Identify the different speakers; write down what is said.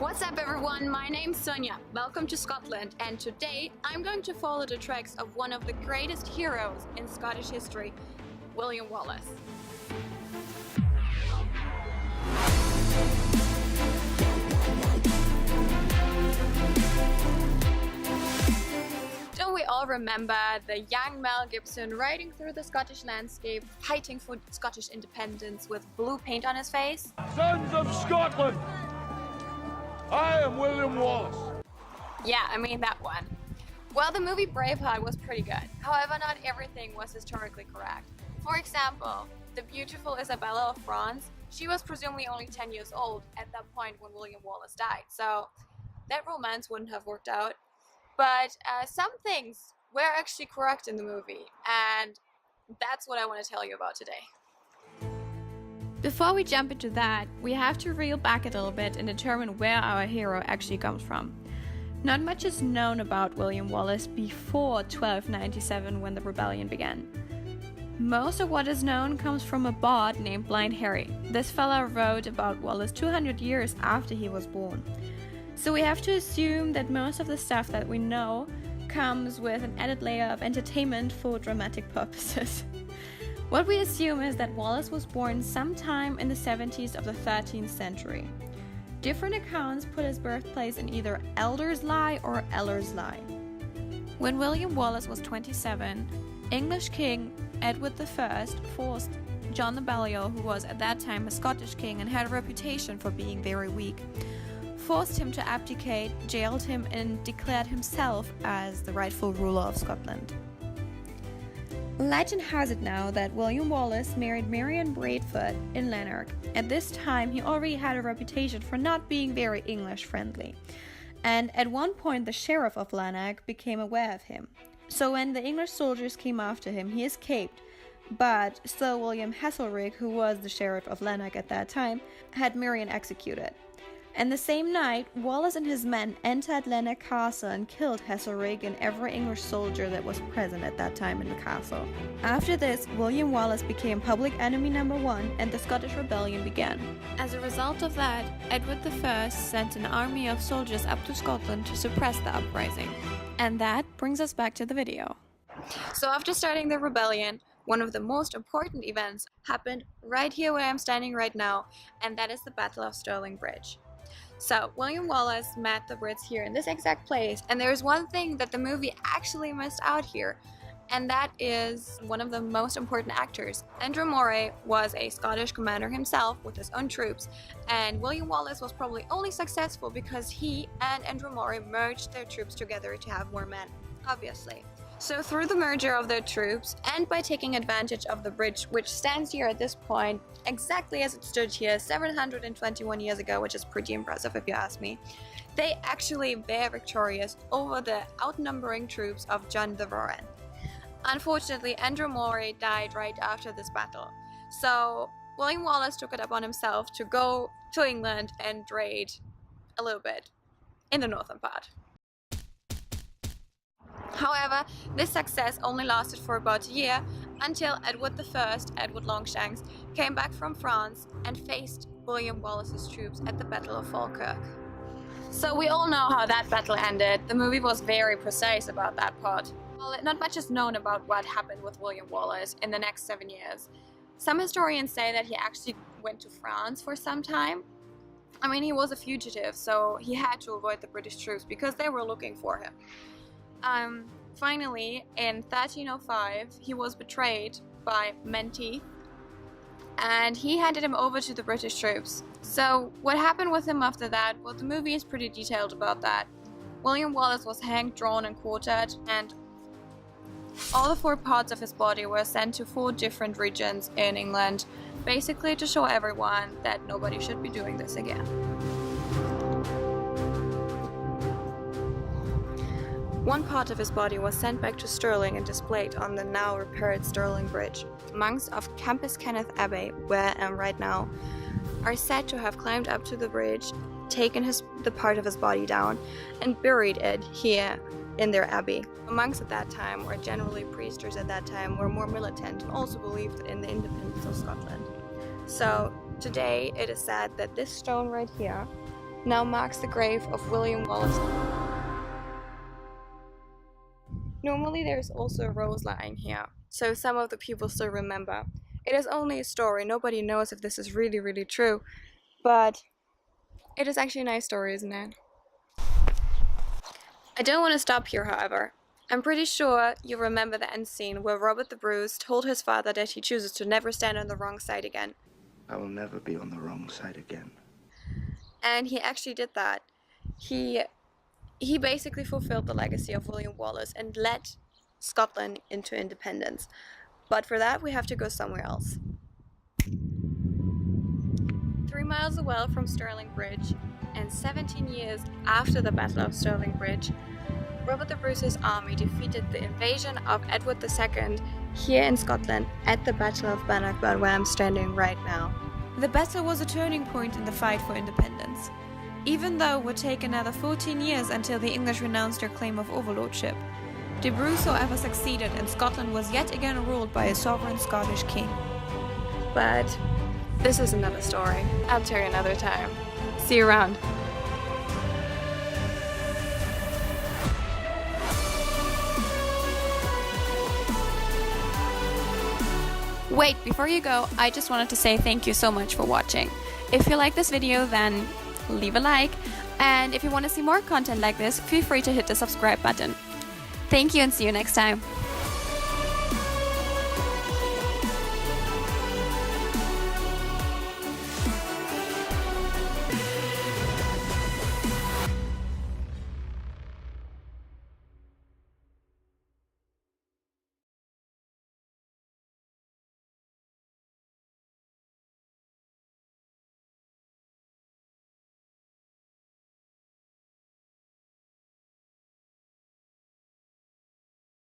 Speaker 1: What's up everyone, my name's Swenja. Welcome to Scotland, and today I'm going to follow the tracks of one of the greatest heroes in Scottish history, William Wallace. Don't we all remember the young Mel Gibson riding through the Scottish landscape, fighting for Scottish independence with blue paint on his face?
Speaker 2: Sons of Scotland! I am William Wallace.
Speaker 1: Yeah, I mean that one. Well, the movie Braveheart was pretty good. However, not everything was historically correct. For example, the beautiful Isabella of France, she was presumably only 10 years old at that point when William Wallace died. So that romance wouldn't have worked out. But some things were actually correct in the movie, and that's what I want to tell you about today. Before we jump into that, we have to reel back a little bit and determine where our hero actually comes from. Not much is known about William Wallace before 1297 when the rebellion began. Most of what is known comes from a bard named Blind Harry. This fella wrote about Wallace 200 years after he was born. So we have to assume that most of the stuff that we know comes with an added layer of entertainment for dramatic purposes. What we assume is that Wallace was born sometime in the 70s of the 13th century. Different accounts put his birthplace in either Elderslie or Ellerslie. When William Wallace was 27, English King Edward I forced John the Balliol, who was at that time a Scottish king and had a reputation for being very weak, forced him to abdicate, jailed him, and declared himself as the rightful ruler of Scotland. Legend has it now that William Wallace married Marion Braveheart in Lanark. At this time, he already had a reputation for not being very English friendly, and at one point the sheriff of Lanark became aware of him. So when the English soldiers came after him, he escaped, but Sir William Heselrigg, who was the sheriff of Lanark at that time, had Marion executed. And the same night, Wallace and his men entered Lanark Castle and killed Heselrigg and every English soldier that was present at that time in the castle. After this, William Wallace became public enemy number one and the Scottish Rebellion began. As a result of that, Edward I sent an army of soldiers up to Scotland to suppress the uprising. And that brings us back to the video. So after starting the rebellion, one of the most important events happened right here where I'm standing right now, and that is the Battle of Stirling Bridge. So, William Wallace met the Brits here in this exact place, and there's one thing that the movie actually missed out here, and that is one of the most important actors. Andrew Moray was a Scottish commander himself with his own troops, and William Wallace was probably only successful because he and Andrew Moray merged their troops together to have more men, obviously. So through the merger of their troops, and by taking advantage of the bridge, which stands here at this point exactly as it stood here 721 years ago, which is pretty impressive if you ask me, they actually were victorious over the outnumbering troops of John the Roran. Unfortunately, Andrew Moray died right after this battle, so William Wallace took it upon himself to go to England and raid a little bit in the northern part. However, this success only lasted for about a year until Edward I, Edward Longshanks, came back from France and faced William Wallace's troops at the Battle of Falkirk. So we all know how that battle ended. The movie was very precise about that part. Well, not much is known about what happened with William Wallace in the next 7 years. Some historians say that he actually went to France for some time. I mean, he was a fugitive, so he had to avoid the British troops because they were looking for him. Finally, in 1305, he was betrayed by Menteith, and he handed him over to the British troops. So what happened with him after that? Well, the movie is pretty detailed about that. William Wallace was hanged, drawn, and quartered, and all the 4 parts of his body were sent to 4 different regions in England, basically to show everyone that nobody should be doing this again. One part of his body was sent back to Stirling and displayed on the now repaired Stirling Bridge. Monks of Campus Kenneth Abbey, where I am right now, are said to have climbed up to the bridge, taken the part of his body down, and buried it here in their abbey. Monks at that time, or generally priesters at that time, were more militant and also believed in the independence of Scotland. So today it is said that this stone right here now marks the grave of William Wallace. Normally there is also a rose lying here, so some of the people still remember. It is only a story, nobody knows if this is really true, but it is actually a nice story, isn't it? I don't want to stop here, however. I'm pretty sure you remember the end scene where Robert the Bruce told his father that he chooses to never stand on the wrong side again.
Speaker 3: I will never be on the wrong side again.
Speaker 1: And he actually did that. He basically fulfilled the legacy of William Wallace and led Scotland into independence. But for that we have to go somewhere else. 3 miles away from Stirling Bridge, and 17 years after the Battle of Stirling Bridge, Robert the Bruce's army defeated the invasion of Edward II here in Scotland at the Battle of Bannockburn, where I'm standing right now. The battle was a turning point in the fight for independence. Even though it would take another 14 years until the English renounced their claim of overlordship, de Bruce however succeeded, and Scotland was yet again ruled by a sovereign Scottish king. But this is another story. I'll tell you another time. See you around. Wait, before you go, I just wanted to say thank you so much for watching. If you like this video, then leave a like, and if you want to see more content like this, feel free to hit the subscribe button. Thank you and see you next time.